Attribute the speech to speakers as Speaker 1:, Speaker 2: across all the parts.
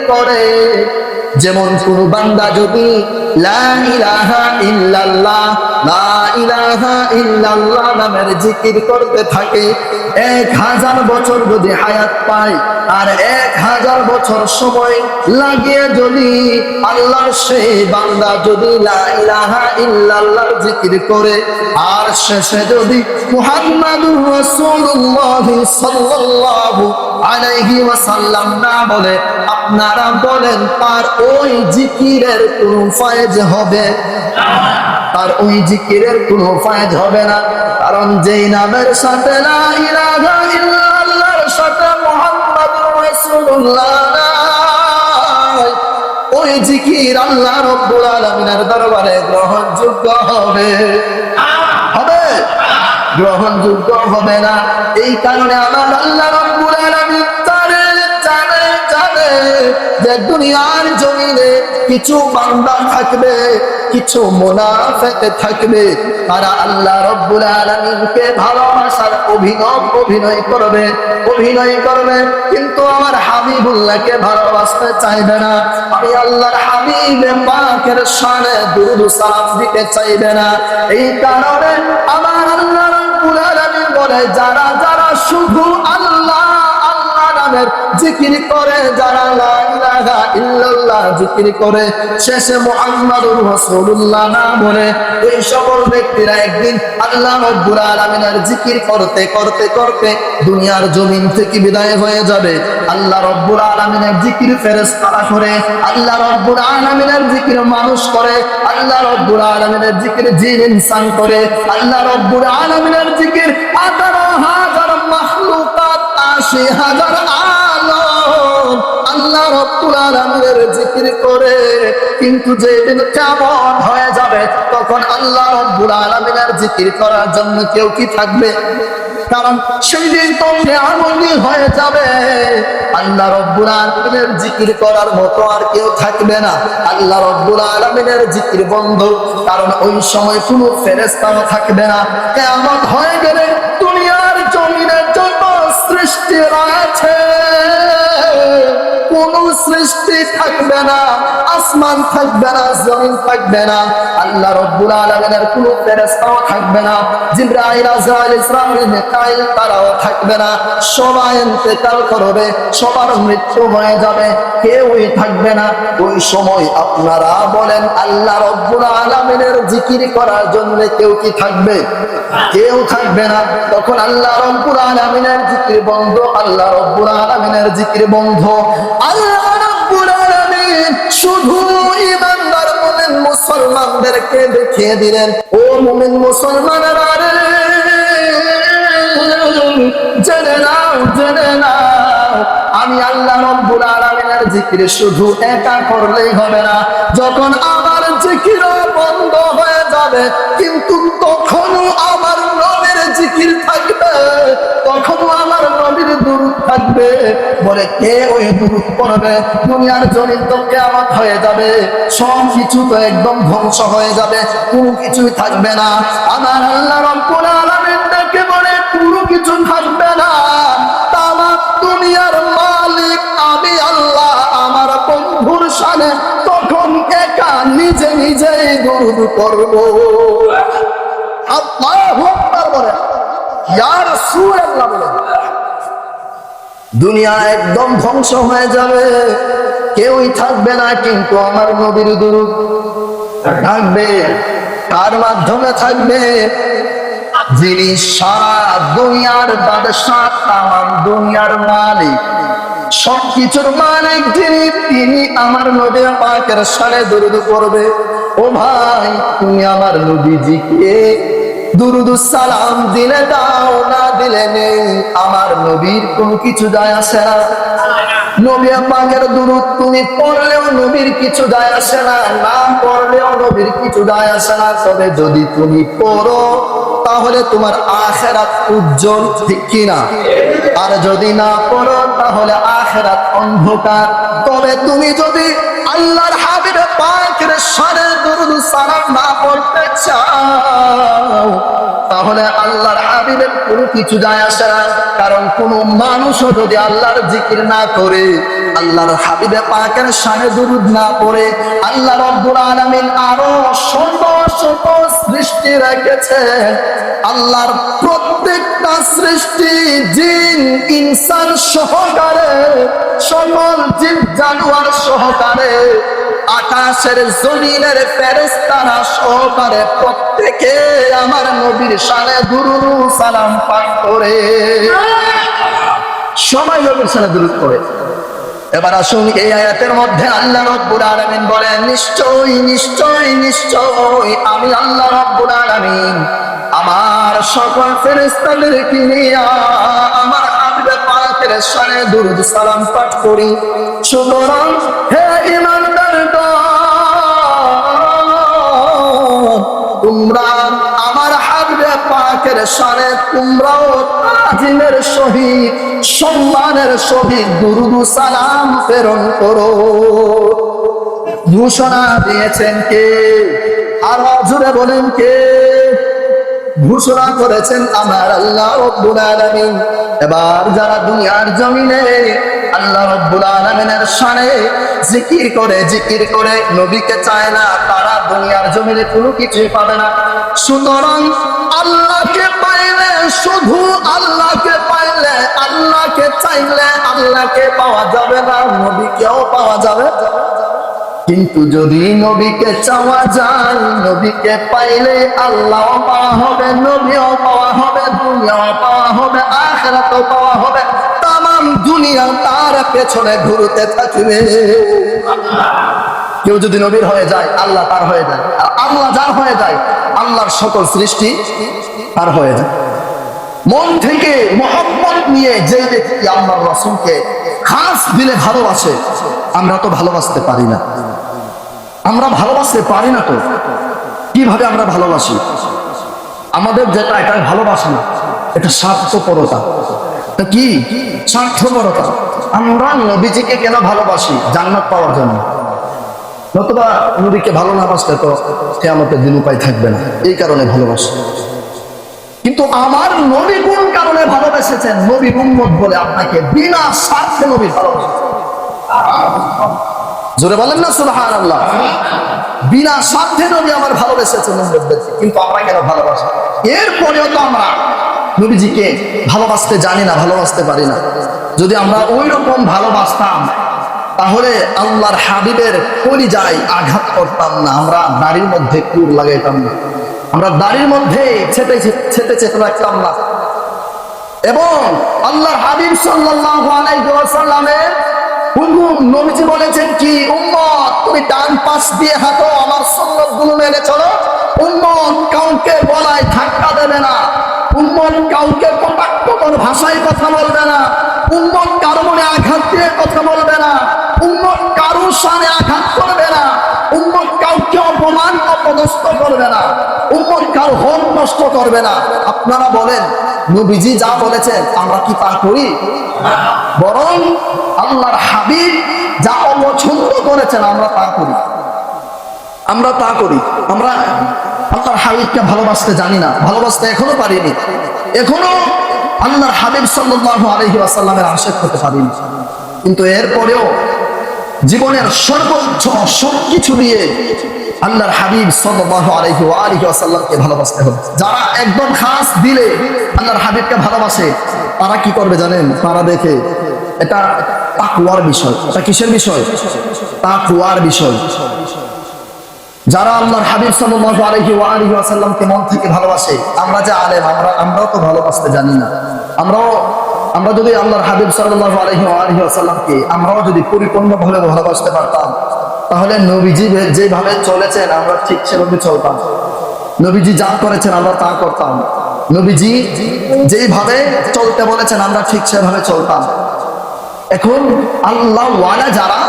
Speaker 1: করে। যেমন কোন বান্দা যদি লা ইলাহা ইল্লাল্লাহ লা ইলাহা ইল্লাল্লাহ নামের জিকির করতে থাকে, 1000 বছর যদি হায়াত পায় আর 1000 বছর সময় লাগিয়ে যদি আল্লাহর সেই বান্দা যদি লা ইলাহা ইল্লাল্লাহ জিকির করে আর শেষে যদি মুহাম্মাদুর রাসূলুল্লাহ সাল্লাল্লাহু আলাইহি ওয়াসাল্লাম না বলে, আপনারা বলেন তার ওই জিকিরের কোনো ফায়েজ হবে? তার ওই জিকিরের কোনো ফায়েজ হবে না। কারণ যেই নামের সাথে লা ইলাহা ইল্লাল্লাহর সাথে মুহাম্মাদুর রাসূলুল্লাহ নাই, ওই জিকির আল্লাহ রাব্বুল আলামিনের দরবারে গ্রহণযোগ্য হবে? হবে? গ্রহণযোগ্য হবে না। এই কারণে আমার আল্লাহ রাব্বুল আলামিন জানে যে দুনিয়ার জমিনে কিছু বান্দা থাকবে, কিছু মুনাফিক থাকবে, তারা আল্লাহ রাব্বুল আলামিনকে ভালোবাসার অভিনয় করবে, কিন্তু আমার হাবিবুল্লাহকে ভালোবাসতে চাইবে না। আমি আল্লাহর হাবিবে পাকের শানে দুরূদ সালাম দিতে চাইবে না। এই কারণে আমার আল্লাহ রাব্বুল আলামিন বলে, যারা শুধু আল্লাহ নামের জিকির করে, যারা লা ইলাহা ইল্লাল্লাহ জিকির করে শেষে মুহাম্মাদুর রাসূলুল্লাহ না বলে, ওই সকল ব্যক্তিরা একদিন আল্লাহ রাব্বুল আলামিনের জিকির করতে করতে করতে দুনিয়ার জমিন থেকে বিদায় হয়ে যাবে। আল্লাহ রাব্বুল আলামিনের জিকির ফেরেশতারা করে, আল্লাহ রাব্বুল আলামিনের জিকির মানুষ করে, আল্লাহ রাব্বুল আলামিনের জিকির জিন ইনসান করে, আল্লাহ রাব্বুল আলামিনের জিকির 18,000 মাখলুকাত 80,000 আলম আল্লাহ রাব্বুল আলামিনের জিকির করে। কিন্তু যেদিন কিয়ামত হয়ে যাবে তখন আল্লাহ রাব্বুল আলামিনের জিকির করার জন্য কেউ কি থাকবে? কারণ সেই দিন তো কিয়ামতই হয়ে যাবে, আল্লাহ রাব্বুল আলামিনের জিকির করার মতো আর কেউ থাকবে না। আল্লাহ রাব্বুল আলামিনের জিকির বন্ধ, কারণ ওই সময় কোনো ফেরেশতাও থাকবে না। কিয়ামত হয়ে গেলে দুনিয়ার জমিনে যত সৃষ্টি আছে কোন সৃষ্টি থাকবে না, আসমান থাকবে না, জমিন থাকবে না, আল্লাহ রাব্বুল আলামিনের কোনো ফেরেশতাও থাকবে না, জিবরাইল আজরাইল ইসরাফিল মিকাইল তারাও থাকবে না। সবাই ইন্তেকাল করবে, সবার মৃত্যু হয়ে যাবে, কেউই থাকবে না। ওই সময় আপনারা বলেন আল্লাহ রাব্বুল আলামিনের জিকির করার জন্য কেউ কি থাকবে? কেউ থাকবে না। তখন আল্লাহ রাব্বুল আলামিনের জিকির বন্ধ, আল্লাহ রাব্বুল আলামিনের জিকির বন্ধ। আল্লাহ রাব্বুল আলামিন শুধু ঈমানদার মুমিন মুসলমানদেরকে দেখিয়ে দিলেন, ও মুমিন মুসলমানেরা রে, জেনে নাও আমি আল্লাহ রাব্বুল আলামিনের জিকির শুধু একা করলেই হবে না। যখন আমার জিকির বন্ধ হয়ে যাবে কিন্তু তখনও আমার নবীর জিকির থাকবে, তখনও আমার নবীর দুরূদ থাকবে। বলে কে ওই দুরূদ পড়বে? দুনিয়ার জমিন তো কিয়ামত হয়ে যাবে, সব কিছু তো একদম ধ্বংস হয়ে যাবে, কোনো কিছুই থাকবে না। আমার আল্লাহ রাব্বুল আলামিন ডেকে বলে কোনো কিছু থাকবে না, তামাম দুনিয়ার মালিক আমি আল্লাহ আমার বন্ধুর শানে তখন একা নিজেই দুরূদ পড়ব। আল্লাহু আকবার বলে, ইয়া রাসূলুল্লাহ বলে, দুনিয়া একদম ধ্বংস হয়ে যাবে, কেউই থাকবে না, কিন্তু আমার নবীর দুরূদ থাকবে। কার মাধ্যমে থাকবে? যিনি সারা দুনিয়ার বাদশাহ, তামাম দুনিয়ার মালিক, সবকিছুর মালিক যিনি, তিনি আমার নবী পাকের শানে দুরূদ পড়বে। ও ভাই, তুমি আমার নবীজিকে দুরূদ সালাম দিলে দাও, না দিলে নেই, আমার নবীর কোনো কিছু যায় আসে না। নবী পাকের দুরূদ তুমি পড়লেও নবীর কিছু যায় আসে না, না পড়লেও নবীর কিছু যায় আসে না। তবে যদি তুমি পড়ো তাহলে তোমার আখিরাত উজ্জ্বল, ঠিক কিনা? আর যদি না পড়ো তাহলে আখিরাত অন্ধকার। তবে তুমি যদি আল্লাহর হাবিব পাক পাকের শানে দুরূদ সালাম না পড়তে চাও, তাহলে আল্লাহর হাবিবের কোনো কিছু যায় আসে না। কারণ কোন মানুষও যদি আল্লাহর জিকির না করে, আল্লাহর হাবিবে পাকের শানে দুরূদ না পড়ে, আল্লাহ রাব্বুল আলামিন আরো শত শত সৃষ্টি রেখেছেন। আল্লাহর প্রত্যেকটা সৃষ্টি জিন ইনসান সহকারে, সকল জীব জানোয়ার সহকারে, আকাশের জমিনের ফেরেশতারা সহকারে প্রত্যেকে আমার নবীর শানে দুরূদ সালাম পাঠ করে, সবাই নবীর শানে দুরূদ পড়ে। এবার আসুন এই আয়াতের মধ্যে আল্লাহ রাব্বুল আলামিন বলেন, নিশ্চয় নিশ্চয় নিশ্চয় আমি আল্লাহ রাব্বুল আলামিন আমার সকল ফেরেশতাদেরকে নিয়ে আমার হাবিবে পাকের শানে দুরূদ সালাম পাঠ করি। সুতরাং হে ঈমানদার তোমরা আমার হাবিবে পাকের শানে তোমরাও তাজিমের সহিত সম্মানের সহিত দুরূদ সালাম প্রেরণ করো। ঘোষণা দিয়েছেন কে? আর জোরে বলেন কে? ঘোষণা করেছেন আমার আল্লাহ রাব্বুল আলামিন। এবার যারা দুনিয়ার জমিনে আল্লাহ রাব্বুল আলামিনের শানে জিকির করে নবীকে চায় না, তারা দুনিয়ার জমিনে কোনো কিছুই পাবে না। সুতরাং আল্লাহকে পাইলে, শুধু আল্লাহকে পাইলে, আল্লাহকে চাইলে আল্লাহকে পাওয়া যাবে না, নবীকেও পাওয়া যাবে। কিন্তু যদি নবীকে চাওয়া যায়, নবীকে পাইলে আল্লাহ পাওয়া হবে, নবীও পাওয়া হবে, দুনিয়াও পাওয়া হবে, আখিরাতও পাওয়া হবে। তামাম দুনিয়া তার পেছনে ঘুরতে থাকবে। কেউ যদি নবীর হয়ে যায়, আল্লাহ তার হয়ে যায়। আল্লাহ যার হয়ে যায়, আল্লাহর সকল সৃষ্টি তার হয়ে যায়। মন থেকে মহব্বত নিয়ে যে ব্যক্তি আল্লাহর রাসূলকে খাস দিলে ভালোবাসে, আমরা তো ভালোবাসতে পারি না। আমরা ভালোবাসতে পারি না তো কিভাবে আমরা ভালোবাসি? আমাদের যেটা, এটা ভালোবাসা না, এটা স্বার্থপরতা। তা কি স্বার্থপরতা? আমরা নবীজিকে কেন ভালোবাসি? জান্নাত পাওয়ার জন্য। নতুবা নবীকে ভালো না বাসলে তো কিয়ামতের দিন উপায় থাকবে না, এই কারণে ভালোবাসি। কিন্তু আমার নবী কোন কারণে ভালোবেসেছেন? নবী উম্মত বলে আপনাকে বিনা স্বার্থে নবী ভালোবাসেছেন। জোরে বলেন না সুবহানাল্লাহ। বিনা স্বার্থে নবী আমার ভালোবেসেছেন উম্মতদেরকে। কিন্তু আমরা কেন ভালোবাসি? এরপরেও তো আমরা নবীজিকে ভালোবাসতে জানি না, ভালোবাসতে পারি না। যদি আমরা ওই রকম ভালোবাসতাম, তাহলে আল্লাহর হাবিবের কলিজায় আঘাত করতাম না, আমরা দাড়ির মধ্যে কুর লাগাইতাম না, আমরা দাড়ির মধ্যে ছেটে রাখতাম না। এবং আল্লাহর হাবিব সাল্লাল্লাহু আলাইহি ওয়াসাল্লামের হুকুম, নবীজি বলেছেন কি, উম্মত তুমি ডান পাশ দিয়ে হাঁটো, আমার সুন্নাতগুলো মেনে চলো। উম্মত কাউকে গলায় ধাক্কা দেবে না, উম্মত কাউকে কটাক্ষকর ভাষায় কথা বলবে না, উম্মত কারো মনে আঘাত দিয়ে কথা বলবে না, উম্মত কারো শানে আঘাত করবে না, উম্মত কাউকে অপমান অপদস্থ করবে না, উম্মত কারো হক নষ্ট করবে না। আপনারা বলেন, নবীজি যা বলেছেন আমরা কি তা করি? বরং আল্লাহর হাবিব যা অপছন্দ করেছেন আমরা তা করি। আমরা আল্লাহর হাবিবকে ভালোবাসতে জানি না, ভালোবাসতে এখনো পারিনি, এখনো আল্লাহর হাবিব সাল্লাল্লাহু আলাইহি ওয়াসাল্লামের আশিক হতে পারিনি। কিন্তু এরপরেও জীবনের সর্বোচ্চ সবকিছু দিয়ে আল্লাহর হাবিব সাল্লাল্লাহু আলাইহি ওয়াসাল্লামকে ভালোবাসতে হবে। যারা একদম খাস দিলে আল্লাহর হাবিবকে ভালোবাসে, তারা কি করবে জানেন? তারা দেখে এটা তাকওয়ার বিষয়। এটা কিসের বিষয়? তাকওয়ার বিষয়। যারা আল্লাহর হাবিব সাল্লাল্লাহু আলাইহি ওয়াসাল্লামকে মন থেকে ভালোবাসে, আমরা যে আলেম, আমরাও তো ভালোবাসতে জানি না। আমরা যদি আল্লাহর হাবিব সাল্লাল্লাহু আলাইহি ওয়াসাল্লামকে আমরাও যদি পরিপূর্ণভাবে ভালোবাসতে পারতাম, তাহলে নবীজি যেভাবে চলেছেন আমরা ঠিক সেভাবে চলতাম। নবীজি যা করেছেন আমরা তা করতাম। নবীজি যেভাবে চলতে বলেছেন আমরা ঠিক সেভাবে চলতাম। এখন আল্লাহ ওয়ালা যারা,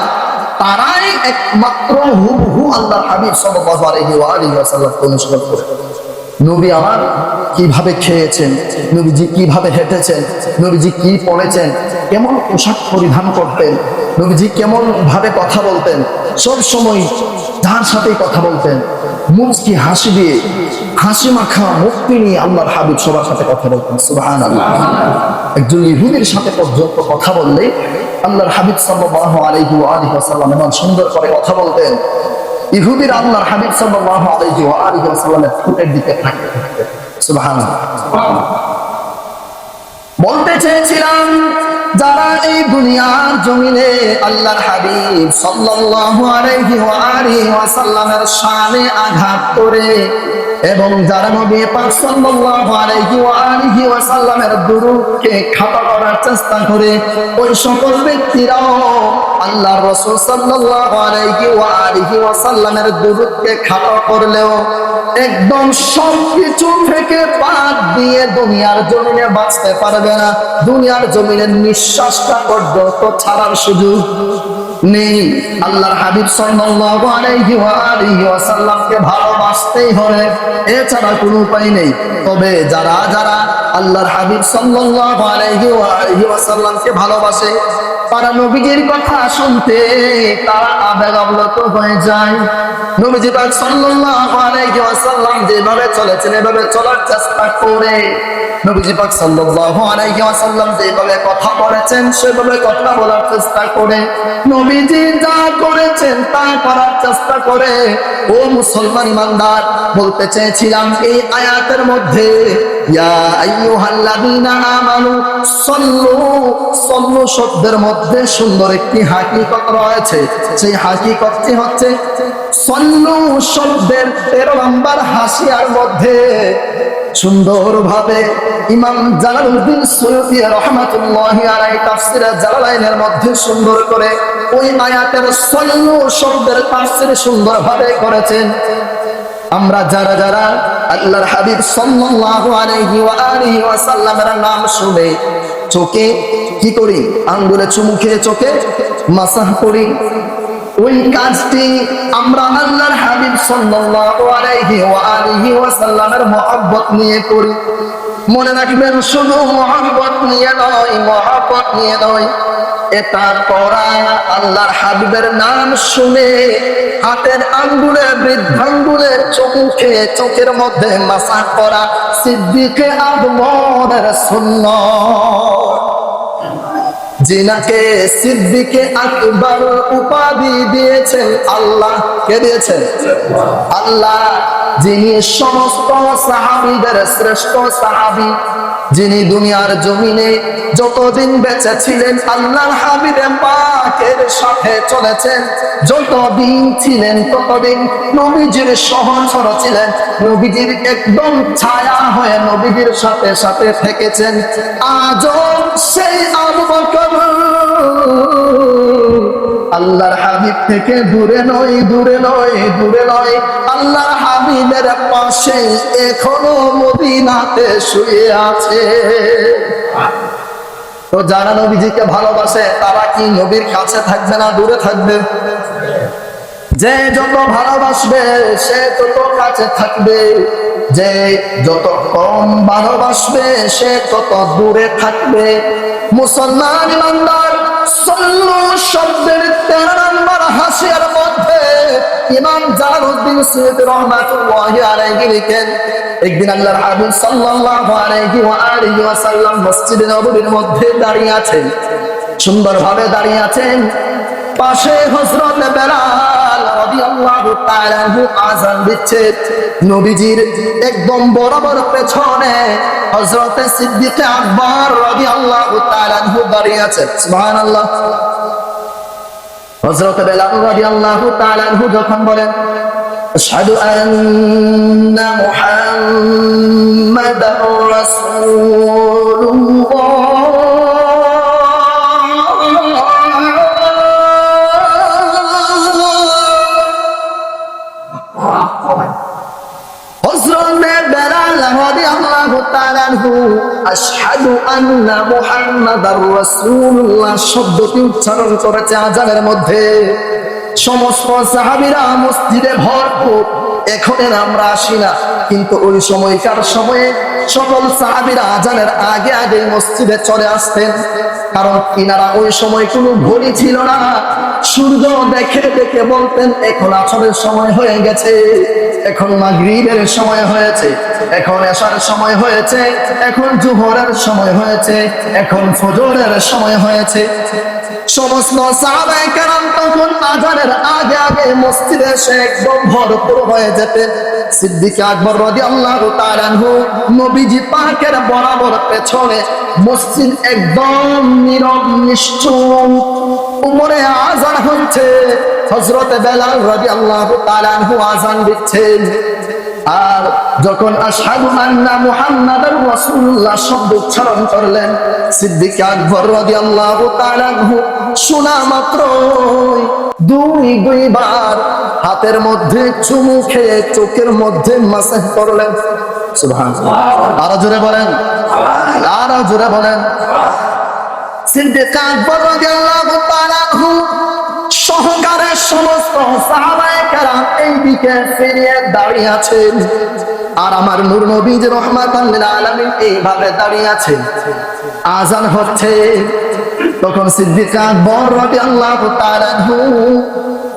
Speaker 1: তারাই একমাত্র হুবহু আল্লাহর হাবিব সাল্লাল্লাহু আলাইহি ওয়াসাল্লামকে অনুসরণ করে। নবী আমার কিভাবে খেয়েছেন, নবীজি কিভাবে হেঁটেছেন, নবীজি কি পড়েছেন, কেমন পোশাক পরিধান করতেন, নবীজি কেমন ভাবে কথা বলতেন, সব সময় যার সাথেই কথা বলতেন মুচকি হাসি দিয়ে, হাসি মাখা মুক্তি নিয়ে আল্লাহর হাবিব সবার সাথে কথা বলতেন। সুবহানাল্লাহ। একজন ইহুদির সাথে পর্যন্ত কথা বললে আল্লাহর হাবিব সাল্লাল্লাহু আলাইহি ওয়া আলিহি ওয়াসাল্লাম এমন সুন্দর করে কথা বলতেন, ইহুদির আল্লাহর হাবিব সাল্লাল্লাহু আলাইহি ওয়া আলিহি ওয়াসাল্লামের ঠোঁটের দিকে থাকতে থাকতে। সুবহানাল্লাহ। বলতে চেয়েছিলাম, যারা এই দুনিয়ার জমিনে আল্লাহর হাবিব সাল্লাল্লাহু আলাইহি ওয়া আলিহি ওয়াসাল্লামের শানে আঘাত করে এবং যারা নবী পাক সাল্লাল্লাহু আলাইহি ওয়া আলিহি ওয়াসাল্লামের দুরূদকে খাটো করার চেষ্টা করে, ওই সকল ব্যক্তিরাও আল্লাহর রাসূল সাল্লাল্লাহু আলাইহি ওয়া আলিহি ওয়াসাল্লামের দুরূদকে খাটো করলেও একদম সবকিছু থেকে বাদ দিয়ে দুনিয়ার জমিনে বাঁচতে পারবে না, দুনিয়ার জমিনের নিঃশ্বাসটা পর্যন্ত ছাড়ার সুযোগ নেই। আল্লাহর হাবিব সাল্লাল্লাহু আলাইহি ওয়া আলিহি ওয়াসাল্লামকে ভালোবাসতেই হবে, এছাড়া কোনো উপায় নেই। তবে যারা যারা আল্লাহর হাবিব সাল্লাল্লাহু আলাইহি ওয়া আলিহি ওয়াসাল্লামকে ভালোবাসে, তারা নবীজির কথা শুনতে তারা আবেগ আপ্লুত হয়ে যায়। নবীজি পাক সাল্লাল্লাহু আলাইহি ওয়াসাল্লাম যেভাবে চলেছেন এভাবে চলার চেষ্টা করে, নবীজি পাক সাল্লাল্লাহু আলাইহি ওয়াসাল্লাম যেভাবে কথা বলেছেন সেভাবে কথা বলার চেষ্টা করে, নবীজি যা করেছেন তা করার চেষ্টা করে। ও মুসলমান ইমানদার, বলতে চেয়েছিলাম এই আয়াতের মধ্যে ইয়া আইয়ুহাল্লাযীনা আমানু সাল্লু, সাল্লু শব্দের মধ্যে সুন্দর একটি হাকিকত রয়েছে। সেই হাকিকতটি হচ্ছে সাল্লু শব্দের 13 নম্বর হাসিয়ার মধ্যে সুন্দরভাবে ইমাম জালালউদ্দিন সুয়ুতী রাহমাতুল্লাহি আলাইহি তাফসীরে জালালাইনের মধ্যে সুন্দর করে ওই আয়াতের সাল্লু শব্দের তাফসীর সুন্দরভাবে করেছেন। আমরা যারা যারা আল্লাহর হাবিব সাল্লাল্লাহু আলাইহি ওয়া আলিহি ওয়াসাল্লামের নাম শুনে চোখে কি করি, আঙ্গুলে চুমু খেয়ে চোখে মাসাহ করি, ওই কাজটি আমরা আল্লাহর হাবিব সাল্লাল্লাহু আলাইহি ওয়া আলিহি ওয়াসাল্লামের মহব্বত নিয়ে করি। মনে রাখবেন, শুধু মহব্বত নিয়ে নয়, এটা করা আল্লাহর হাবিবের নাম শুনে হাতের আঙ্গুলে বৃদ্ধাঙ্গুলে চোখে চোখের মধ্যে মাসাহ করা সিদ্দিকে আকবরের সুন্নাত। যিনাকে সিদ্দিকে আকবর উপাধি দিয়েছেন আল্লাহ, কে দিয়েছেন? আল্লাহ। যিনি সমস্ত সাহাবীদের শ্রেষ্ঠ সাহাবী, যিনি দুনিয়ার জমিনে যতদিন বেঁচে ছিলেন আল্লাহর হাবিব পাকের সাথে চলেছেন, যতদিন ছিলেন ততদিন নবীজির সহচর ছিলেন, নবীজির একদম ছায়া হয়ে নবীজির সাথে সাথে থেকেছেন। আজও সেই আবু বকর আল্লাহর হাবিব থেকে দূরে নয়, আল্লাহর হাবিবের পাশে এখনো মদিনাতে শুয়ে আছে। তো যারা নবীজিকে ভালোবাসে তারা কি নবীর কাছে থাকবে না দূরে থাকবে? যে যত ভালোবাসবে সে তত কাছে থাকবে, যে যত কম ভালোবাসবে সে তত দূরে থাকবে। মুসলমান ইমানদার, সাল্লু শব্দের 13 নম্বর হাসিয়ার মধ্যে ইমাম জালালউদ্দিন সুয়ুতী রাহমাতুল্লাহি আলাইহি লিখেন, একদিন আল্লাহর হাবিব সাল্লাল্লাহু আলাইহি ওয়া আলিহি ওয়াসাল্লাম মসজিদে নববীর মধ্যে দাঁড়িয়ে আছেন, সুন্দরভাবে দাঁড়িয়ে আছেন। পাশে হযরত বেলাল রাদিয়াল্লাহু তাআলা আযান দিচ্ছে, নবীজির একদম বরাবর পেছনে হযরত সিদ্দিক আকবর রাদিয়াল্লাহু তাআলা দাঁড়িয়ে আছেন। সুবহানাল্লাহ। হযরত বেলাল রাদিয়াল্লাহু তাআলা যখন বলেন আশহাদু আন্না মুহাম্মাদার রাসূলুল্লাহ, আশহাদু আন্না মুহাম্মাদার রাসূলুল্লাহ শব্দটি উচ্চারণ করেছে আযানের মধ্যে। সমস্ত সাহাবীরা মসজিদে ভরপুর। এখন আমরা আসি না, কিন্তু ওই সময়কার সময়ে সকল সাহাবীরা আজানের আগে আগে মসজিদে চলে আসতেন। কারণ ইনারা ওই সময় কোনো ঘড়ি ছিল না, সূর্য দেখে দেখে বলতেন এখন আসরের সময় হয়ে গেছে, এখন মাগরিবের সময় হয়েছে, এখন এশার সময় হয়েছে, এখন জোহরের সময় হয়েছে, এখন ফজরের সময় হয়েছে। সমস্ত সাহাবায়ে কেরাম তখন আজানের আগে আগে মসজিদে এসে একদম ভরপুর হয়ে যেতেন। সিদ্দিক আকবর রাদিয়াল্লাহু তাআলা আনহু নবীজি পাকের বরাবর পেছনে, মসজিদ একদম নীরব নিশ্চুপ। উপরে আজান হচ্ছে, হযরত বেলাল রাদিয়াল্লাহু তাআলা আনহু আজান দিচ্ছেন। আর যখন আশহাদু আন্না মুহাম্মাদার রাসূলুল্লাহ শব্দ উচ্চারণ করলেন, সিদ্দিক আকবর রাদিয়াল্লাহু তাআলা আনহু শোনা মাত্র দুইবার হাতের মধ্যে চুমু খেয়ে চোখের মধ্যে মাসাজ করলেন। সুবহানাল্লাহ। আরো জোরে বলেন, আরো জোরে বলেন। সিদ্দিক আকবর রাদিয়াল্লাহু তাআলা আনহু সহকারে সমস্ত সাহাবায়ে কেরাম এই দিকে ফিরে দাঁড়িয়ে আছেন, আর আমার নূর নবীজি রাহমাতাল লিল আলামিন এইভাবে দাঁড়িয়ে আছেন। আজান হচ্ছে, তখন সিদ্দিক আকবর রাদিয়াল্লাহু তাআলা আনহু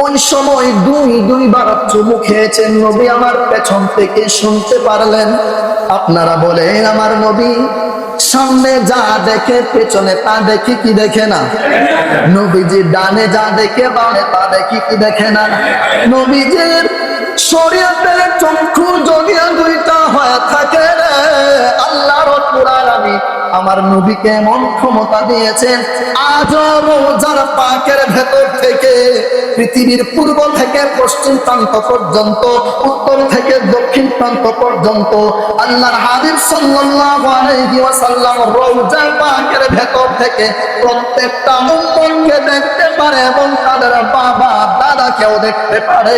Speaker 1: ওই সময় দুইবার চুমু খেয়েছেন। নবী আমার পেছন থেকে শুনতে পারলেন। আপনারা বলেন আমার নবী সামনে যা দেখে পেছনে তা দেখে কি দেখে না? নবীজি ডানে যা দেখে বামে তা দেখে কি দেখে না? নবীজির শরীয়তের চক্ষু যদি দুইটা হয়ে থাকে, আল্লাহ রাব্বুল আলামিন আমার নবীকে এমন ক্ষমতা দিয়েছেন, আজও রোজার পাকের ভেতর থেকে পৃথিবীর পূর্ব থেকে পশ্চিম প্রান্ত পর্যন্ত, উত্তর থেকে দক্ষিণ প্রান্ত পর্যন্ত আল্লাহর হাবিব সাল্লাল্লাহু আলাইহি ওয়াসাল্লাম রোজার পাকের ভেতর থেকে প্রত্যেকটা উম্মতকে দেখতে পারে এবং তাদের বাবা দাদাকেও দেখতে পারে।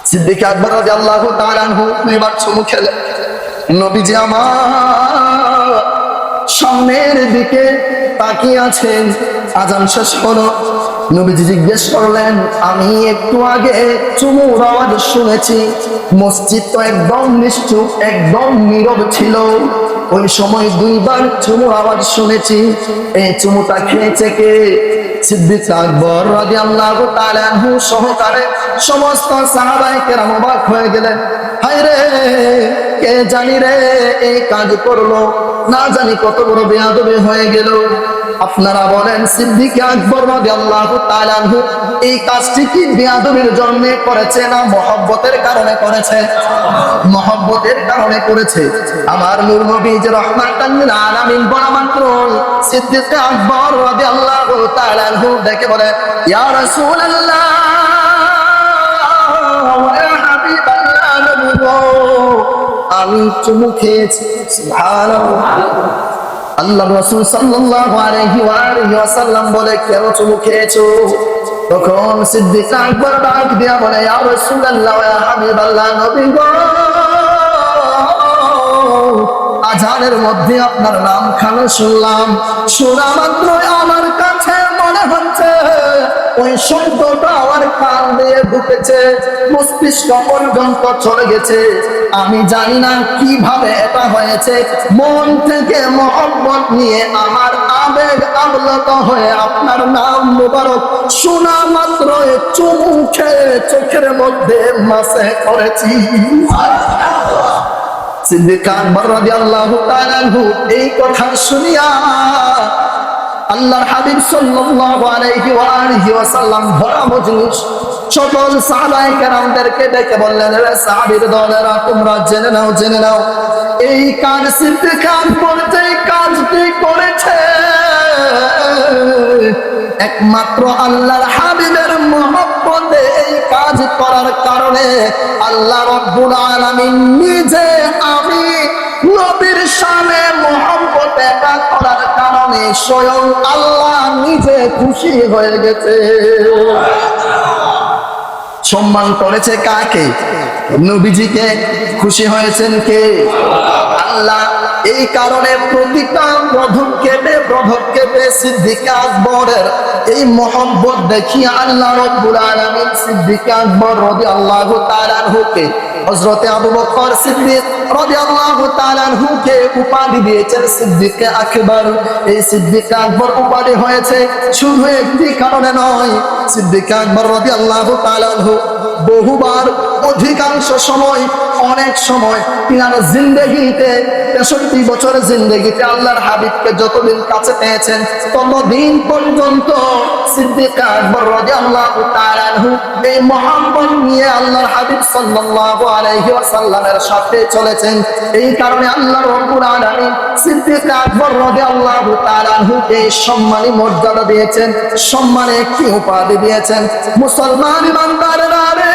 Speaker 1: সিদ্দিক আকবর রাদিয়াল্লাহু তাআলা আনহু এবার চুমু খেলেন। নবীজি আমার সামনের দিকে তাকিয়ে আছেন। আজান শেষ হলো, নবীজি জিজ্ঞেস করলেন, আমি একটু আগে চুমুর আওয়াজ শুনেছি, মসজিদ তো একদম নিশ্চুপ, একদম নীরব ছিল, ওই সময় দুইবার চুমুর আওয়াজ শুনেছি, এই চুমুটা খেয়েছে কে? সিদ্দিক আকবর রাদিয়াল্লাহু তাআলা আনহু সহকারে সমস্ত সাহাবায়ে কেরাম অবাক হয়ে গেলেন। হায় রে, কে জানি রে এই কাজ করলো, না জানি কত বড় বেয়াদবি হয়ে গেল। আপনারা বলেন সিদ্দিক আকবর রাদিয়াল্লাহু তাআলা আনহু এই কাজটি কি বেয়াদবির জন্য করেছে না মহব্বতের কারণে করেছে? মহব্বতের কারণে করেছে। আমার নূর নবীজি রাহমাতাল লিল আলামিন বলা মাত্র সিদ্দিক আকবর রাদিয়াল্লাহু তাআলা আনহু ডেকে বলে, ইয়া রাসূলুল্লাহ, ইয়া হাবিবাল্লাহ, নবী গো, আমি চুমু খেয়েছি। সুবহানাল্লাহ। আল্লাহ রাসূল সাল্লাল্লাহু আলাইহি ওয়াসাল্লাম বলে, কেন চুমু খেয়েছো? তখন সিদ্দিক আকবর ডাক দিয়া বলে, ইয়া রাসূলুল্লাহ, ইয়া হাবিবাল্লাহ, নবী গো, আজানের মধ্যে আপনার নাম খানে শুনলাম, শোনা মাত্র আমার কাছে মনে হচ্ছে ওই শব্দটা আমার কান দিয়ে ঢুকেছে, মস্তিষ্ক পর্যন্ত চলে গেছে। আমি জানি না কিভাবে এটা হয়েছে, মন থেকে মহব্বত নিয়ে আমার আবেগ আপ্লুত হয়ে আপনার নাম মুবারক শোনা মাত্র চুমু খেয়ে চোখের মধ্যে মাসে করেছি। সিদ্দিক আকবর রাদিয়াল্লাহু তাআলা আনহু এই কথা শুনিয়া আল্লাহর হাবিব সাল্লাল্লাহু আলাইহি ওয়াসাল্লাম ভরা মজলিস সকল সাহাবায়ে কেরামদেরকে ডেকে বললেন, রে সাহাবীর দলেরা, তোমরা জেনে নাও এই কাজ সিদ্দিক আকবর যেই কাজটি করেছে একমাত্র আল্লাহর হাবিবের মহব্বতে এই কাজ করার কারণে আল্লাহ রাব্বুল আলামিন নিজে আমি নবীর শানে মহব্বত এটা করার কারণে স্বয়ং আল্লাহ নিজে খুশি হয়ে গেছে। সম্মান করেছে কাকে? নবীজিকে। খুশি হয়েছেন কে? আল্লাহ। এই কারণে প্রতিটা পদক্ষেপে সিদ্দিক আকবরের এই মহব্বত দেখিয়ে আল্লাহ রাব্বুল আলামিন সিদ্দিক আকবর রাদিয়াল্লাহু তাআলা আনহুকে হযরতে আবু বকর সিদ্দিক রাদিয়াল্লাহু তাআলা আনহুকে উপাধি দিয়েছেন সিদ্দিক আকবর। এই সিদ্দিক আকবর উপাধি হয়েছে শুধু একটি কারণে নয়, সিদ্দিক আকবর রাদিয়াল্লাহু তাআলা আনহু বহুবার, অধিকাংশ সময়, অনেক সময় তিনার জিন্দেগিতে ৬৩ বছরের জিন্দেগিতে আল্লাহর হাবিবকে যতদিন কাছে পেয়েছেন ততদিন পর্যন্ত সিদ্দিক আকবর রাদিয়াল্লাহু তাআলা আনহু এই মহব্বত নিয়ে আল্লাহর হাবিব সাল্লাল্লাহু আলাইহি ওয়াসাল্লামের সাথে চলেছেন। এই কারণে আল্লাহ রাব্বুল আলামিন সিদ্দিক আকবর রাদিয়াল্লাহু তাআলা আনহুকে সম্মানী মর্যাদা দিয়েছেন, সম্মানে একটি উপাধি দিয়েছেন। মুসলমান ইমানদারেরা রে,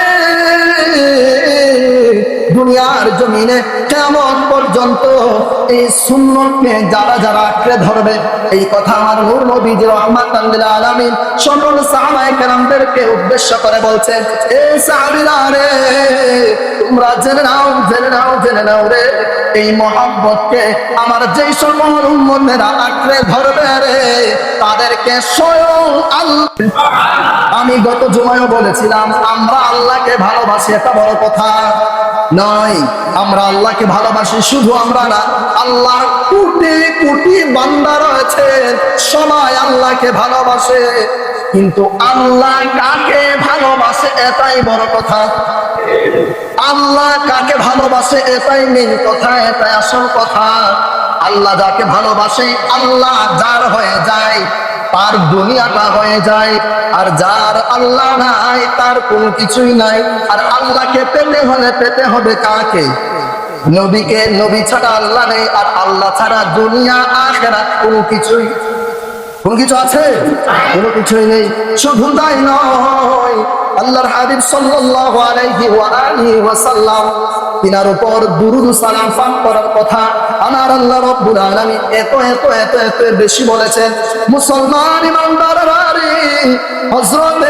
Speaker 1: দুনিয়ার জমিনে কিয়ামত পর্যন্ত এই সুন্নতকে যারা আঁকড়ে ধরবে, এই কথা আমার নূর নবীজি রাহমাতাল লিল আলামিন সকল সাহাবায়ে কেরামদেরকে উদ্দেশ্য করে বলছেন, এই সাহাবীরা রে, তোমরা জেনে নাও রে, এই মহব্বতকে আমার যেই সকল উম্মতেরা আঁকড়ে ধরবে রে, তাদেরকে স্বয়ং আল্লাহ। আমি গত জুমায়ও বলেছিলাম, আমরা আল্লাহকে ভালোবাসি এটা বড় কথা নয়, আমরা আল্লাহকে ভালোবাসি শুধু আমরা না, আল্লাহ কোটি কোটি বান্দা রয়েছে সবাই আল্লাহকে ভালোবাসে, কিন্তু আল্লাহ কাকে ভালোবাসে এটাই বড় কথা। আল্লাহ কাকে ভালোবাসে এটাই মেন কথা, এটাই আসল কথা। আল্লাহ যাকে ভালোবাসে, আল্লাহ যার হয়ে যায় তার দুনিয়াটা হয়ে যায়, আর যার আল্লাহ নাই তার কোনো কিছুই নাই। আর আল্লাহকে পেতে হলে পেতে হবে কাকে? নবীকে। নবী ছাড়া আল্লাহ নেই, আর আল্লাহ ছাড়া দুনিয়া আখিরাত কোনো কিছু আছে? কোনো কিছুই নেই। শুধু তাই নয়, আল্লাহর হাবিব সাল্লাল্লাহু আলাইহি ওয়া আলিহি ওয়াসাল্লাম তিনার উপর দুরূদ সালাম পাঠ করার কথা আমার আল্লাহ রাব্বুল আলামিন এত বেশি বলেছেন। মুসলমান ইমানদাররা রে, হযরত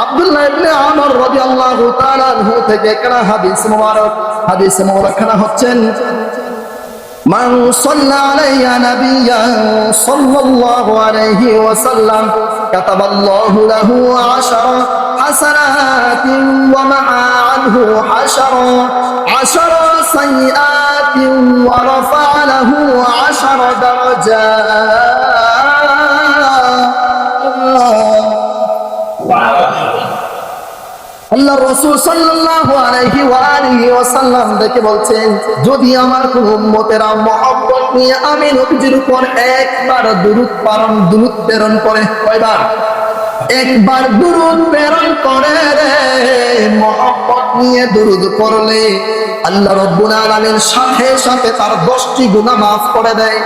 Speaker 1: আব্দুল্লাহ ইবনে আমর রাদিয়াল্লাহু তাআলা আনহু থেকে একটা হাদিস মোবারক খানা হচ্ছেন, মান সাল্লা আলাইয়া নাবিয়্যান সাল্লাল্লাহু আলাইহি ওয়াসাল্লাম কাতাবাল্লাহু লাহু 10 হাসানাতিন ওয়া মা'a আনহু 10 সাইয়্যাতিন ওয়া রাফা'a লাহু 10 দারাজাত। আল্লাহ রাসূল সাল্লাল্লাহু আলাইহি ওয়া আলিহি ওয়াসাল্লাম দেখে বলছেন, যদি আমার কোন উম্মতেরা মহব্বত নিয়ে আমি নবীজির উপর একবার দুরূদ প্রেরণ করে, কয়বার? একবার দুরূদ প্রেরণ করে রে, মহব্বত নিয়ে দুরূদ পড়লে আল্লাহ রাব্বুল আলামিন সাথে সাথে তার 10টি গুনাহ মাফ করে দেয়,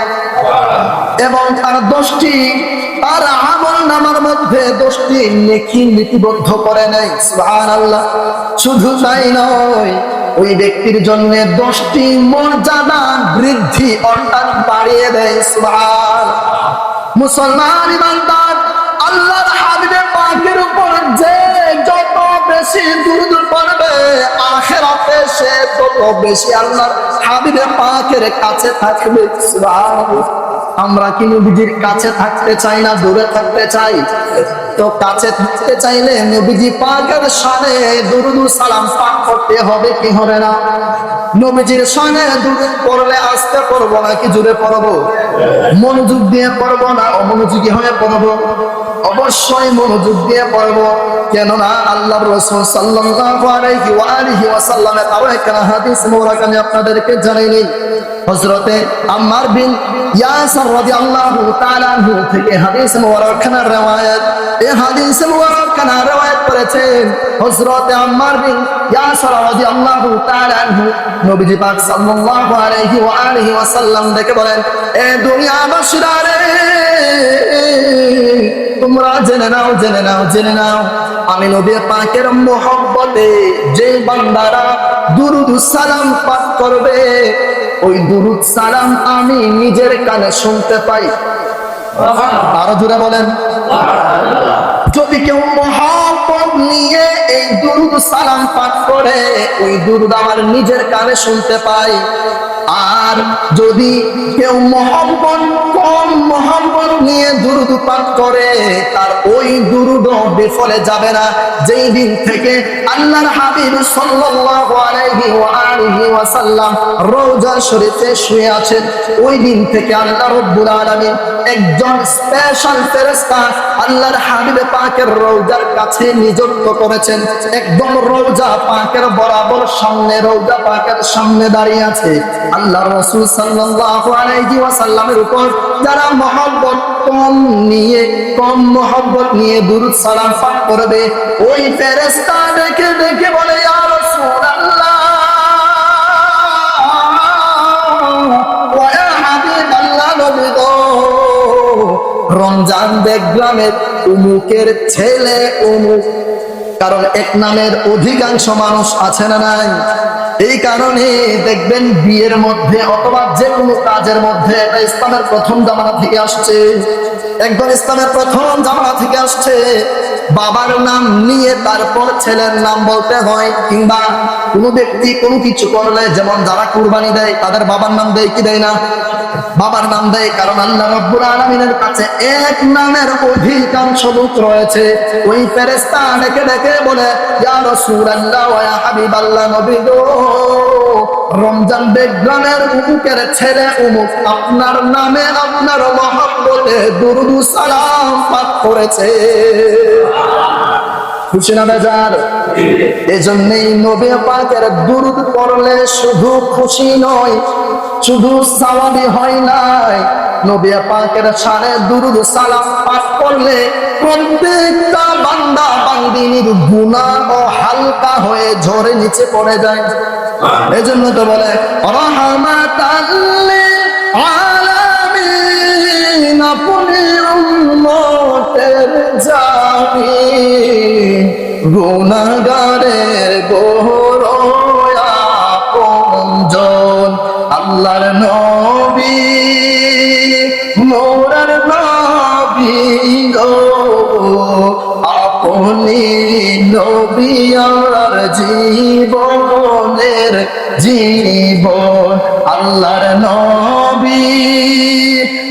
Speaker 1: এবং তার 10টি তার আমল নামার মধ্যে 10টি নেকি লিপিবদ্ধ করে নেয়। সুবহানাল্লাহ। শুধু তাই নয়, ওই ব্যক্তির জন্য 10টি মর্যাদা বৃদ্ধি অর্থাৎ বাড়িয়ে দেয়। সুবহানাল্লাহ। মুসলমান ইমানদার, আল্লাহর হাবিবের পাকের উপর যে যত বেশি দুরূদ পড়বে, আখিরাতে সে তত বেশি আল্লাহর হাবিবের পাকের কাছে থাকবে। সুবহানাল্লাহ। আমরা কি নবীজির কাছে থাকতে চাই না দূরে থাকতে চাই? তো কাছে থাকতে চাইলে নবীজি পাকের শানে দুরূদ সালাম পাঠ করতে হবে, কি হবে না? নবীজির শানে দুরূদ পড়লে আস্তে পড়বো নাকি জোরে পড়বো? মনোযোগ দিয়ে পড়বো না অমনোযোগী হয়ে পড়বো? অবশ্যই মনোযোগ দিয়ে পড়বো, কেননা আল্লাহর রাসূল সাল্লাল্লাহু আলাইহি ওয়া আলিহি ওয়াসাল্লামের আরো একটা হাদিস মোবারক আমি আপনাদেরকে জানাই নেই। হযরতে আম্মার বিন ইয়াসির রাদিয়াল্লাহু তাআলা আনহু থেকে হাদিস মোবারক খানার রওয়ায়াত, এই হাদিস মোবারক খানার রওয়ায়াত করেছেন হযরতে আম্মার বিন ইয়াসির রাদিয়াল্লাহু তাআলা আনহু। নবীজি পাক সাল্লাল্লাহু আলাইহি ওয়া আলিহি ওয়াসাল্লাম দেখে বলেন, এ দুনিয়াবাসীরা রে, তোমরা জেনে নাও আমি নবী পাকের মহব্বতে যে বান্দারা দুরূদ সালাম পাঠ করবে, ওই দুরূদ সালাম আমি নিজের কানে শুনতে পাই। আরো জোরে বলেন। যদি কেউ মহব্বত নিয়ে এই দুরূদ সালাম পাঠ করে, ওই দুরূদ আমার নিজের কানে শুনতে পাই। আর যদি কেউ কম মহব্বত নিয়ে দুরূদ পাঠ করে, তার ওই দুরূদ বিফলে যাবে না। যেই দিন থেকে আল্লাহর হাবিব সাল্লাল্লাহু আলাইহি ওয়া আলিহি ওয়াসাল্লাম রওজা শরীফে শুয়ে আছেন, ওই দিন থেকে আল্লাহ রাব্বুল আলামিন একজন স্পেশাল ফেরেশতা আল্লাহর হাবিব পাকের রওজার কাছে নিযুক্ত করেছেন। একদম রওজা পাকের বরাবর সামনে, রওজা পাকের সামনে দাঁড়িয়ে আছে। আল্লাহর রাসূল সাল্লাল্লাহু আলাইহি ওয়াসাল্লামের উপর যারা কম মহব্বত নিয়ে দুরূদ সালাম পাঠ করবে, ওই ফেরেশতা দেখে দেখে বলে, ইয়া রাসূলুল্লাহ ওয়া ইয়া হাবিবাল্লাহ, নবী গো, রমজান বেগগ্রামের উমুকের ছেলে অমুক। কারণ এক নামের অধিকাংশ মানুষ আছে না নাই? এই কারণে দেখবেন বিয়ের মধ্যে অথবা যে কোনো কাজের মধ্যে এটা ইসলামের প্রথম জামানা থেকে আসছে, একদম ইসলামের প্রথম জামানা থেকে আসছে। বাবার নাম নিয়ে তারপর ছেলের নাম বলতে হয়, কিংবা কোনো ব্যক্তি কোনো কিছু করলে, যেমন যারা কুরবানি দেয় তাদের বাবার নাম দেয় কি দেয় না? বাবার নাম দেয়। কারণ আল্লাহ রাব্বুল আলামিনের কাছে এক নামের অধিকাংশ লোক রয়েছে। ওই ফেরেশতা ডেকে ডেকে বলে, ইয়া রাসূলুল্লাহ ওয়া ইয়া হাবিবাল্লাহ, নবী গো, রমজান বেগগ্রামের উমুকের ছেলে উমুক আপনার নামে আপনার মহব্বতে দুরূদ সালাম পাঠ করেছে। খুশি না বেজার? এজন্যই নবী পাকের দুরূদ পড়লে শুধু খুশি নয়, শুধু সওয়াবই হয় নাই, নবী পাকের শানে দুরূদ সালাম পাঠ করলে প্রত্যেকটা বান্দা বান্দিনীর গুনাহ হালকা হয়ে ঝরে নিচে পড়ে যায়। এজন্য তো বলে রাহমাতাল লিল আলামিন, আপনি উম্মতের জামি, গুনাহগারের বড় আপনজন, আল্লাহর নবী মোরার নবী গো, আপনি নবী আর জীবনের জীবন, আল্লাহর নবী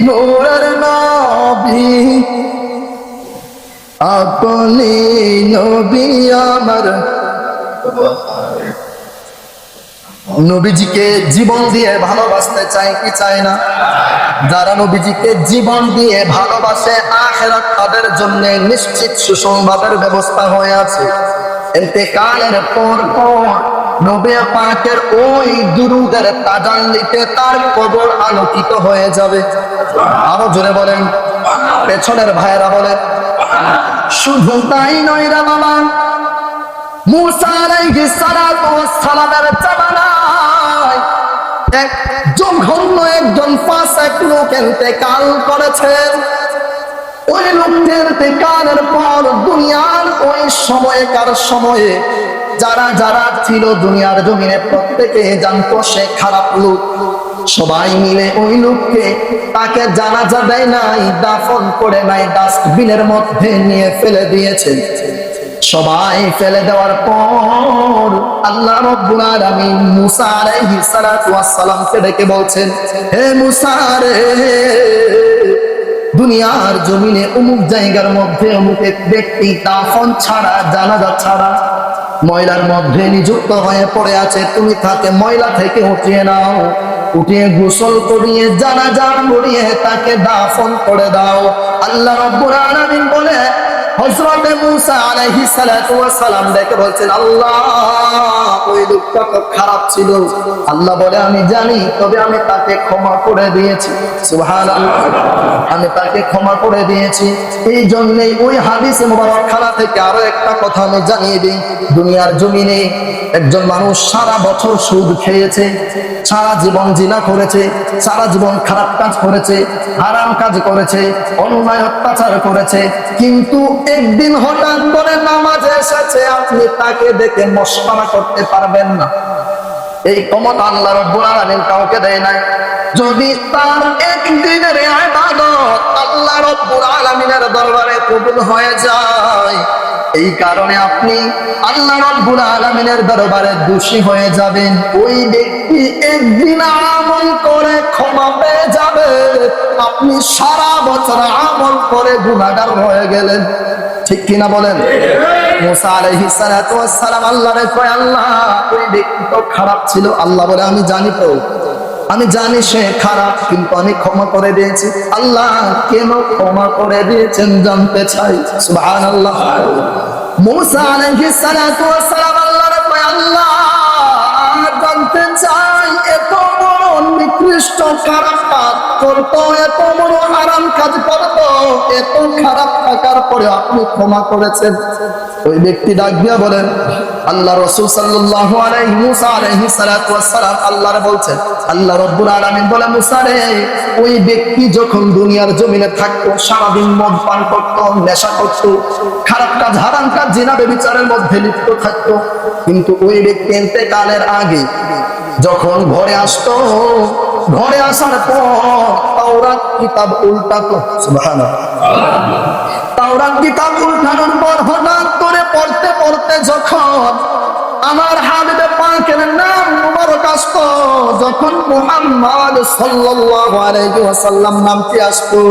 Speaker 1: মোরার নবী, আপনি নবী আমার। নবীজিকে জীবন দিয়ে ভালোবাসতে চায় কি চায় না? যারা নবীজিকে জীবন দিয়ে ভালোবাসে, আখিরাত তাদের জন্য নিশ্চিত সুসংবাদের ব্যবস্থা হয়ে আছে। ইন্তেকালের পর নবী পাকের ওই দুরূদের তাজাল্লিতে তার কবর আলোকিত হয়ে যাবে। আরো জোরে বলেন, পেছনের ভাইয়েরা বলেন। শুধু তাই নয় রে বাবা, মুসা আলাইহিস সালাতু ওয়াস সালামের জামানায় একজন ফাসিক লোক ইন্তেকাল করেছেন। ওই লোকের ইন্তেকালের পর দুনিয়ার ওই সময়ে যারা যারা ছিল দুনিয়ার জমিনে প্রত্যেকে জানতো সে খারাপ লোক। সবাই মিলে ওই লোককে তাকে জানাজা দেয় নাই, দাফন করে নাই, ডাস্টবিনের মধ্যে নিয়ে ফেলে দিয়েছে। সবাই ফেলে দেওয়ার পর আল্লাহ রাব্বুল আলামিন মুসা আলাইহিস সালাতু ওয়াস সালামকে ডেকে বলছেন, হে মুসা রে, দুনিয়ার জমিনে অমুক জায়গার মধ্যে অমুক এক ব্যক্তি দাফন ছাড়া, জানাজা ছাড়া ময়লার মধ্যে নিযুক্ত হয়ে পড়ে আছে, তুমি তাকে ময়লা থেকে উঠিয়ে নাও, উঠিয়ে গোসল করিয়ে জানাজা পড়িয়ে তাকে দাফন করে দাও। আল্লাহ রাব্বুল আলামিন বলে, হযরত মুসা আলাইহিস সালাতু ওয়াস সালাম দেখে বলছেন, আল্লাহ ওই লোকটা তো খারাপ ছিল। আল্লাহ বলে, আমি জানি, তবে আমি তাকে ক্ষমা করে দিয়েছি। সুবহানাল্লাহ, আমি তাকে ক্ষমা করে দিয়েছি। এই জন্যই ওই হাদিসে মুবারক খানা থেকে আরো একটা কথা আমি জানিয়ে দিই। দুনিয়ার জমিনে একজন মানুষ সারা বছর সুদ খেয়েছে, সারা জীবন জিনা করেছে, সারা জীবন খারাপ কাজ করেছে, হারাম কাজ করেছে, অন্যায় অত্যাচার করেছে, কিন্তু একদিন হঠাৎ করে নামাজে এসেছে, আপনি তাকে দেখে মশকরা করতে পারবেন না। এই ক্ষমতা আল্লাহ রাব্বুল আলামিন কাউকে দেয় নাই। যদি তার একদিনের ইবাদত আল্লাহ রাব্বুল আলামিনের দরবারে কবুল হয়ে যায়, এই কারণে আপনি আল্লাহ রাব্বুল আলামিনের দরবারে দোষী হয়ে যাবেন। ওই ব্যক্তি একদিন আমল করে ক্ষমা পেয়ে যাবে, আপনি সারা বছর আমল করে গুনাহগার হয়ে গেলেন। ঠিক কিনা বলেন? মুসা আলাইহিস সালাতু ওয়াস সালাম আল্লাহরে কয়, আল্লাহ ওই ব্যক্তি তো খারাপ ছিল। আল্লাহ বলে, আমি জানি তো, আমি জানি সে খারাপ, কিন্তু আমি ক্ষমা করে দিয়েছি। আল্লাহ কেন ক্ষমা করে দিয়েছেন জানতে চাই। সুবহানাল্লাহ। মুসা আলাইহিস সালাতু ওয়াস সালাম আল্লাহরে কয়, আল্লাহ জানতে চাই এত বড় নিকৃষ্ট খারাপ কাজ করতো, এত বড় হারাম কাজ করতো, এত খারাপ থাকার পরে আপনি ক্ষমা করেছেন। ওই ব্যক্তি ডাক দিয়া বলেন, আল্লাহ রাসূল সাল্লাল্লাহু আলাইহি মুসা আলাইহিস সালাতু ওয়াস সালাম আল্লাহরে বলছেন, আল্লাহ রাব্বুল আলামিন বলে, মুসা রে, ওই ব্যক্তি যখন দুনিয়ার জমিনে থাকতো সারাদিন মদ পান করতো, নেশা করতো, খারাপ কাজ হারাম কাজ জিনা ব্যভিচারের মধ্যে লিপ্ত থাকতো, কিন্তু ওই ব্যক্তি ইন্তেকালের আগে যখন ঘরে আসতো, ঘরে আসার পর তাওরাত কিতাব উল্টাতো। সুবহানাল্লাহ। তাওরাত কিতাব উল্টানোর পর হঠাৎ করে পড়তে পড়তে যখন আমার হাবিবে পাকের নাম মুবারক আসতো, যখন মুহাম্মদ সাল্লাল্লাহু আলাইহি ওয়াসাল্লাম নামটি আসতো,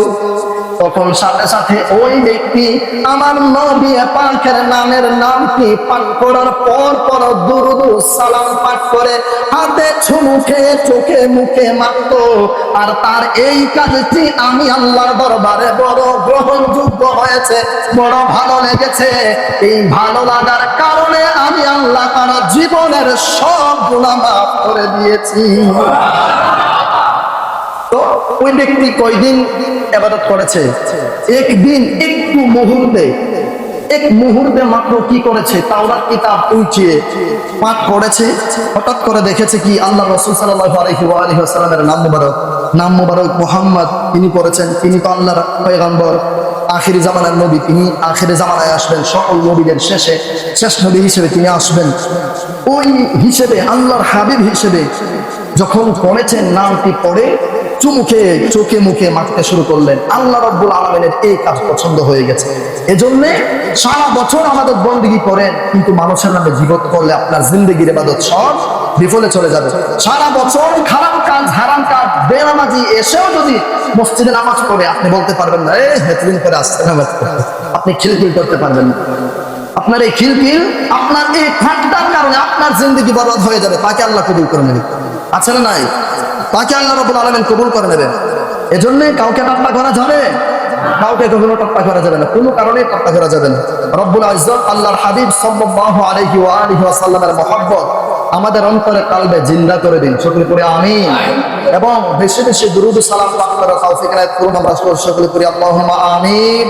Speaker 1: তখন সাথে সাথে ওই ব্যক্তি আমার নবী পাকের নামের নামটি পাঠ করার পর পর দুরূদ সালাম পাঠ করে হাতে চুমু খেয়ে চোখে মুখে মাখতো। আর তার এই কাজটি আমি আল্লাহর দরবারে বড় গ্রহণযোগ্য হয়েছে, বড় ভালো লেগেছে। এই ভালো লাগার কারণে আমি আল্লাহ তার জীবনের সব গুনাহ মাফ করে দিয়েছি। তো ওই ব্যক্তি কয়দিন ইবাদত করেছে? একদিন, একটু মুহূর্তে, এক মুহূর্তে মাত্র কি করেছে? তাওরাত কিতাব উল্টিয়ে পাঠ করেছে। হঠাৎ করে দেখেছে কি আল্লাহ রাসূল সাল্লাল্লাহু আলাইহি ওয়াসাল্লামের নাম মুবারক মুহাম্মদ তিনি পড়েছেন। তিনি তো আল্লাহর পয়গম্বর, আখিরি জামানার নবী, তিনি আখিরি জামানায় আসবেন, সকল নবীদের শেষ নবী হিসেবে তিনি আসবেন। ওই হিসেবে আল্লাহর হাবিব হিসেবে যখন পড়েছেন, নামটি পড়ে চুমুখে চোখে মুখে মাখতে শুরু করলেন। আল্লাহ রাব্বুল আলামিনের এই কাজ পছন্দ হয়ে গেছে। এজন্য সারা বছর আমাদের বন্দেগী করেন, কিন্তু মানুষের নামে গীবত করলে আপনার জিন্দেগির ইবাদত সব বিফলে চলে যাবে। সারা বছর খারাপ কাজ হারাম কাজ বেনামাজি এসেও যদি মসজিদে নামাজ পড়ে, আপনি বলতে পারবেন না হেতদিন করে আসছে নামাজ পড়তে, আপনি খিলখিল করতে পারবেন না। আপনার এই খিলখিল, আপনার এই ঠাট্টার কারণে আপনার জিন্দেগি বরবাদ হয়ে যাবে। তাকে আল্লাহ কবুল করে নেবে, আছে না নাই? তাকে আল্লাহ রাব্বুল আলামিন কবুল করে নেবেন। এজন্য কাউকে ঠাট্টা করা যাবে, কাউকে কখনো ঠাট্টা করা যাবে না, কোনো কারণে ঠাট্টা করা যাবে না। রব্বুল ইজ্জত আল্লাহর হাবিব সাল্লাল্লাহু আলাইহি ওয়াসাল্লামের মহব্বত আমাদের অন্তরে কালবে জিন্দা করে দিন, সকলে পড়ে আমিন। এবং বেশি বেশি দুরূদ সালাম পাঠ করার তৌফিক এনায়েত করুন। আমরা সকলে পড়ি আল্লাহুম্মা আমিন।